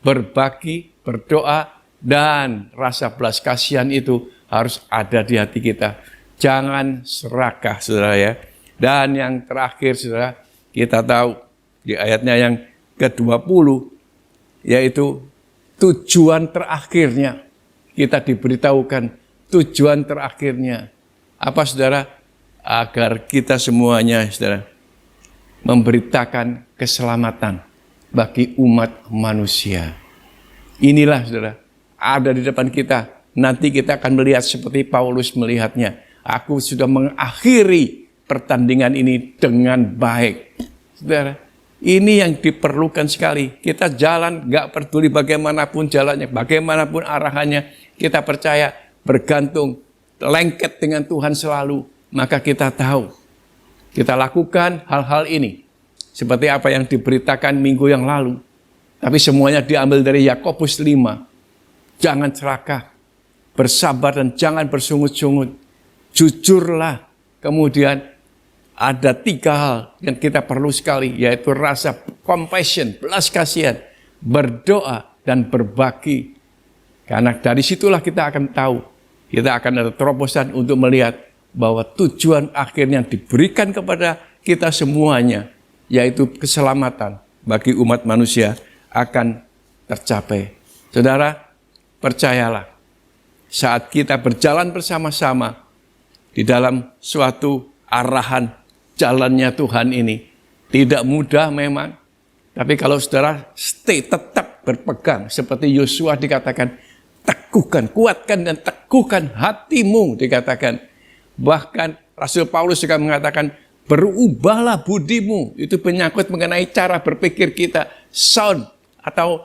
berbagi, berdoa, dan rasa belas kasihan itu harus ada di hati kita. Jangan serakah, saudara ya. Dan yang terakhir, saudara, kita tahu di ayatnya yang ke-20, yaitu tujuan terakhirnya. Kita diberitahukan tujuan terakhirnya. Apa, saudara? Agar kita semuanya, saudara, memberitakan keselamatan bagi umat manusia. Inilah, saudara, ada di depan kita. Nanti kita akan melihat seperti Paulus melihatnya. Aku sudah mengakhiri pertandingan ini dengan baik. Saudara, ini yang diperlukan sekali. Kita jalan, gak peduli bagaimanapun jalannya, bagaimanapun arahannya. Kita percaya, bergantung, lengket dengan Tuhan selalu. Maka kita tahu, kita lakukan hal-hal ini. Seperti apa yang diberitakan minggu yang lalu. Tapi semuanya diambil dari Yakobus 5. Jangan serakah, bersabar dan jangan bersungut-sungut. Jujurlah. Kemudian ada 3 hal yang kita perlu sekali, yaitu rasa compassion, belas kasihan, berdoa, dan berbagi. Karena dari situlah kita akan tahu, kita akan ada terobosan untuk melihat bahwa tujuan akhir yang diberikan kepada kita semuanya, yaitu keselamatan bagi umat manusia, akan tercapai. Saudara, percayalah, saat kita berjalan bersama-sama di dalam suatu arahan jalannya Tuhan ini, tidak mudah memang, Tapi kalau saudara stay, tetap berpegang. Seperti Yosua dikatakan, teguhkan, kuatkan dan teguhkan hatimu dikatakan. Bahkan Rasul Paulus juga mengatakan, berubahlah budimu. Itu menyangkut mengenai cara berpikir kita. Sound atau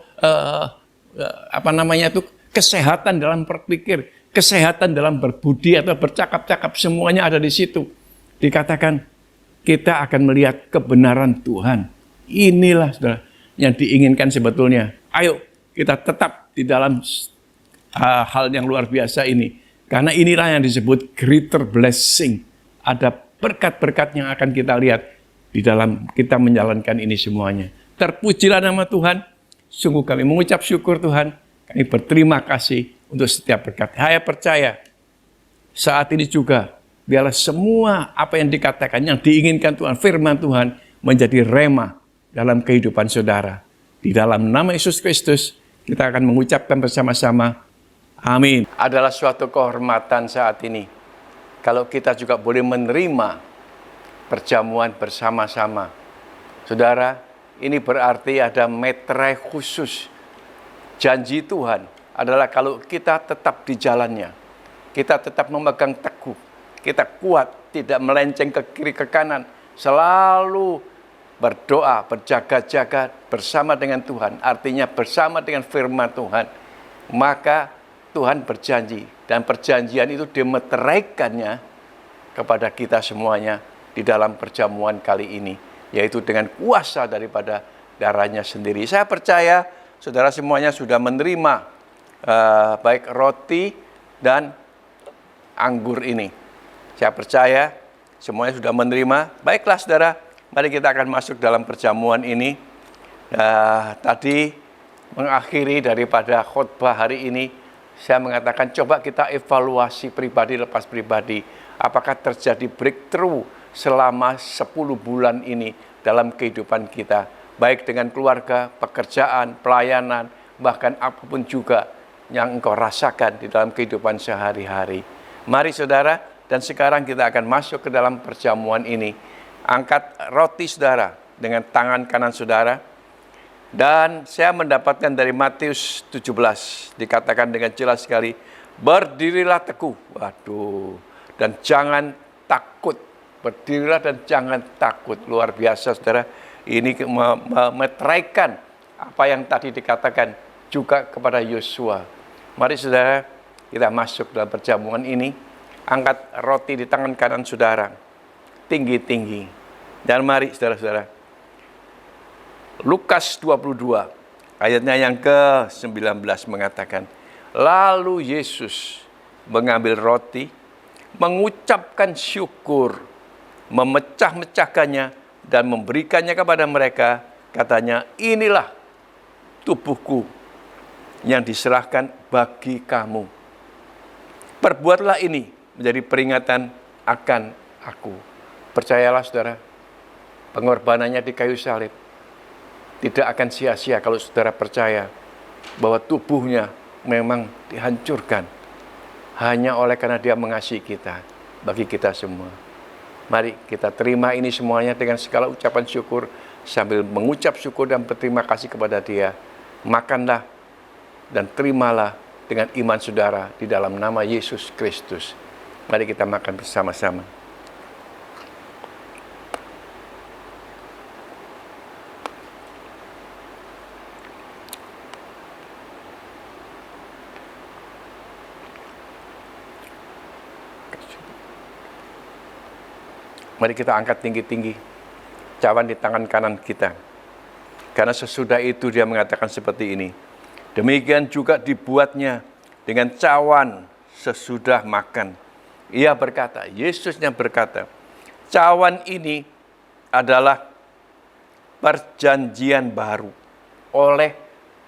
kesehatan dalam berpikir. Kesehatan dalam berbudi atau bercakap-cakap. Semuanya ada di situ. Dikatakan, kita akan melihat kebenaran Tuhan. Inilah saudara yang diinginkan sebetulnya. Ayo kita tetap di dalam hal yang luar biasa ini. Karena inilah yang disebut greater blessing. Ada berkat-berkat yang akan kita lihat di dalam kita menjalankan ini semuanya. Terpujilah nama Tuhan. Sungguh kami mengucap syukur Tuhan. Kami berterima kasih untuk setiap berkat. Saya percaya saat ini juga biarlah semua apa yang dikatakan, yang diinginkan Tuhan, firman Tuhan menjadi rema dalam kehidupan saudara. Di dalam nama Yesus Kristus, kita akan mengucapkan bersama-sama, amin. Adalah suatu kehormatan saat ini, kalau kita juga boleh menerima perjamuan bersama-sama. Saudara, ini berarti ada meterai khusus. Janji Tuhan adalah kalau kita tetap di jalannya, kita tetap memegang teguh, kita kuat, tidak melenceng ke kiri ke kanan, selalu berdoa, berjaga-jaga bersama dengan Tuhan, artinya bersama dengan firman Tuhan, maka Tuhan berjanji, dan perjanjian itu dimeteraikannya kepada kita semuanya di dalam perjamuan kali ini, yaitu dengan kuasa daripada darahnya sendiri. Saya percaya saudara semuanya sudah menerima baik roti dan anggur ini. Saya percaya semuanya sudah menerima. Baiklah saudara, mari kita akan masuk dalam perjamuan ini. Tadi mengakhiri daripada khotbah hari ini, saya mengatakan coba kita evaluasi pribadi lepas pribadi. Apakah terjadi breakthrough selama 10 bulan ini dalam kehidupan kita. Baik dengan keluarga, pekerjaan, pelayanan, bahkan apapun juga yang engkau rasakan di dalam kehidupan sehari-hari. Mari saudara, dan sekarang kita akan masuk ke dalam perjamuan ini. Angkat roti saudara dengan tangan kanan saudara. Dan saya mendapatkan dari Matius 17. Dikatakan dengan jelas sekali. Berdirilah teguh. Waduh. Dan jangan takut. Berdirilah dan jangan takut. Luar biasa saudara. Ini memeteraikan apa yang tadi dikatakan juga kepada Yosua. Mari saudara, kita masuk dalam perjamuan ini. Angkat roti di tangan kanan saudara. Tinggi-tinggi. Dan mari saudara-saudara. Lukas 22, ayatnya yang ke-19 mengatakan, lalu Yesus mengambil roti, mengucapkan syukur, memecah-mecahkannya, dan memberikannya kepada mereka. Katanya, inilah tubuhku yang diserahkan bagi kamu. Perbuatlah ini menjadi peringatan akan aku. Percayalah saudara, pengorbanannya di kayu salib tidak akan sia-sia kalau saudara percaya bahwa tubuhnya memang dihancurkan hanya oleh karena dia mengasihi kita, bagi kita semua. Mari kita terima ini semuanya dengan segala ucapan syukur sambil mengucap syukur dan berterima kasih kepada dia. Makanlah dan terimalah dengan iman saudara di dalam nama Yesus Kristus. Mari kita makan bersama-sama. Mari kita angkat tinggi-tinggi cawan di tangan kanan kita. Karena sesudah itu dia mengatakan seperti ini. Demikian juga dibuatnya dengan cawan sesudah makan. Ia berkata, Yesusnya berkata, cawan ini adalah perjanjian baru oleh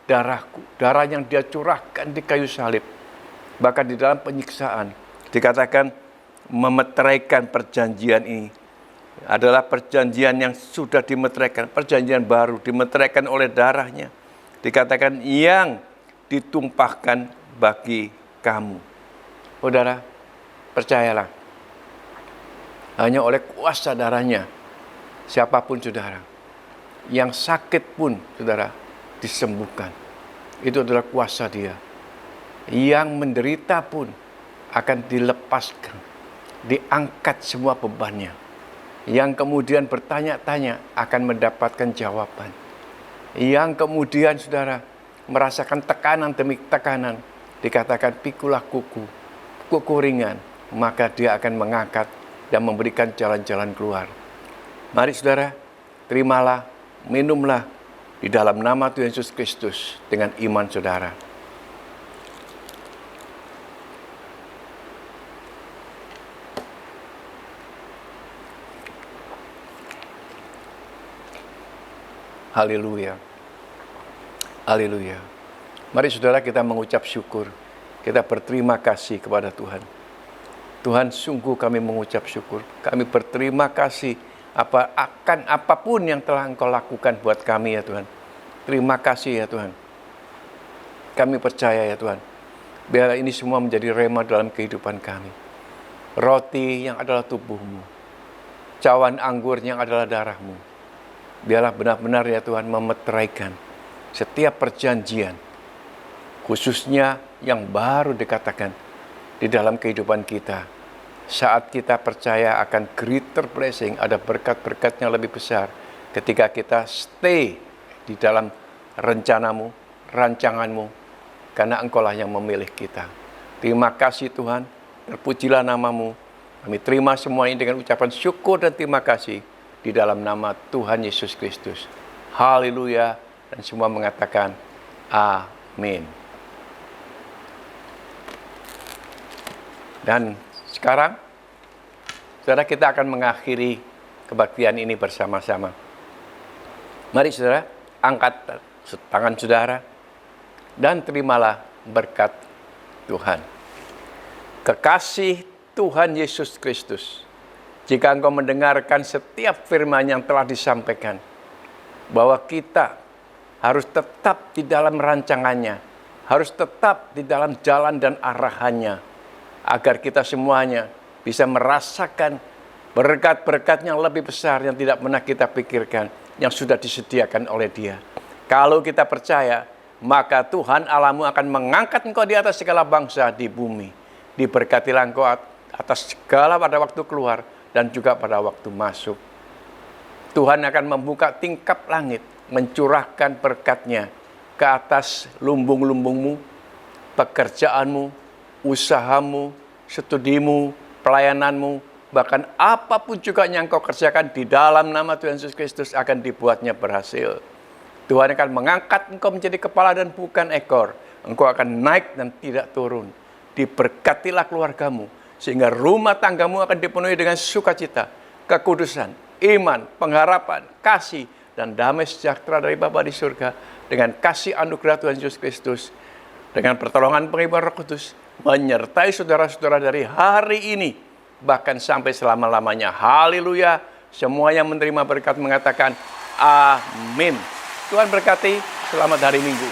darahku. Darah yang dia curahkan di kayu salib. Bahkan di dalam penyiksaan dikatakan memeteraikan perjanjian ini. Adalah perjanjian yang sudah dimeteraikan, perjanjian baru dimeteraikan oleh darahnya. Dikatakan yang ditumpahkan bagi kamu. Saudara, percayalah. Hanya oleh kuasa darahnya, siapapun saudara, Yang sakit pun, saudara, disembuhkan. Itu adalah kuasa Dia. Yang menderita pun akan dilepaskan, diangkat semua bebannya. Yang kemudian bertanya-tanya akan mendapatkan jawaban. Yang kemudian, saudara, merasakan tekanan demi tekanan, dikatakan pikulah kuku ringan, maka Dia akan mengangkat dan memberikan jalan-jalan keluar. Mari saudara, terimalah, minumlah di dalam nama Tuhan Yesus Kristus dengan iman saudara. Haleluya. Haleluya. Mari saudara kita mengucap syukur. Kita berterima kasih kepada Tuhan. Tuhan, sungguh kami mengucap syukur. Kami berterima kasih akan apapun yang telah Engkau lakukan buat kami ya Tuhan. Terima kasih ya Tuhan. Kami percaya ya Tuhan. Biarlah ini semua menjadi rema dalam kehidupan kami. Roti yang adalah tubuh-Mu. Cawan anggur yang adalah darah-Mu. Biarlah benar-benar ya Tuhan memeteraikan setiap perjanjian. Khususnya yang baru dikatakan di dalam kehidupan kita. Saat kita percaya akan greater blessing, ada berkat-berkat yang lebih besar. Ketika kita stay di dalam rencana-Mu, rancangan-Mu, karena Engkau lah yang memilih kita. Terima kasih Tuhan, terpujilah nama-Mu. Kami terima semua ini dengan ucapan syukur dan terima kasih di dalam nama Tuhan Yesus Kristus. Haleluya, dan semua mengatakan amin. Dan sekarang, saudara, kita akan mengakhiri kebaktian ini bersama-sama. Mari saudara, angkat tangan saudara dan terimalah berkat Tuhan. Kekasih Tuhan Yesus Kristus, jika engkau mendengarkan setiap firman yang telah disampaikan, bahwa kita harus tetap di dalam rancangannya, harus tetap di dalam jalan dan arahannya, agar kita semuanya bisa merasakan berkat-berkat yang lebih besar yang tidak pernah kita pikirkan, yang sudah disediakan oleh Dia. Kalau kita percaya, maka Tuhan Allahmu akan mengangkat engkau di atas segala bangsa di bumi. Diberkatilah engkau atas segala pada waktu keluar dan juga pada waktu masuk. Tuhan akan membuka tingkap langit, mencurahkan berkat-Nya ke atas lumbung-lumbungmu, pekerjaanmu, usahamu, studimu, pelayananmu, bahkan apapun juga yang kau kerjakan di dalam nama Tuhan Yesus Kristus akan dibuatnya berhasil. Tuhan akan mengangkat engkau menjadi kepala dan bukan ekor. Engkau akan naik dan tidak turun. Diberkatilah keluargamu, sehingga rumah tanggamu akan dipenuhi dengan sukacita, kekudusan, iman, pengharapan, kasih, dan damai sejahtera dari Bapa di surga, dengan kasih anugerah Tuhan Yesus Kristus, dengan pertolongan pengibar Roh Kudus, menyertai saudara-saudara dari hari ini, bahkan sampai selama-lamanya. Haleluya. Semua yang menerima berkat mengatakan amin. Tuhan berkati. Selamat hari Minggu.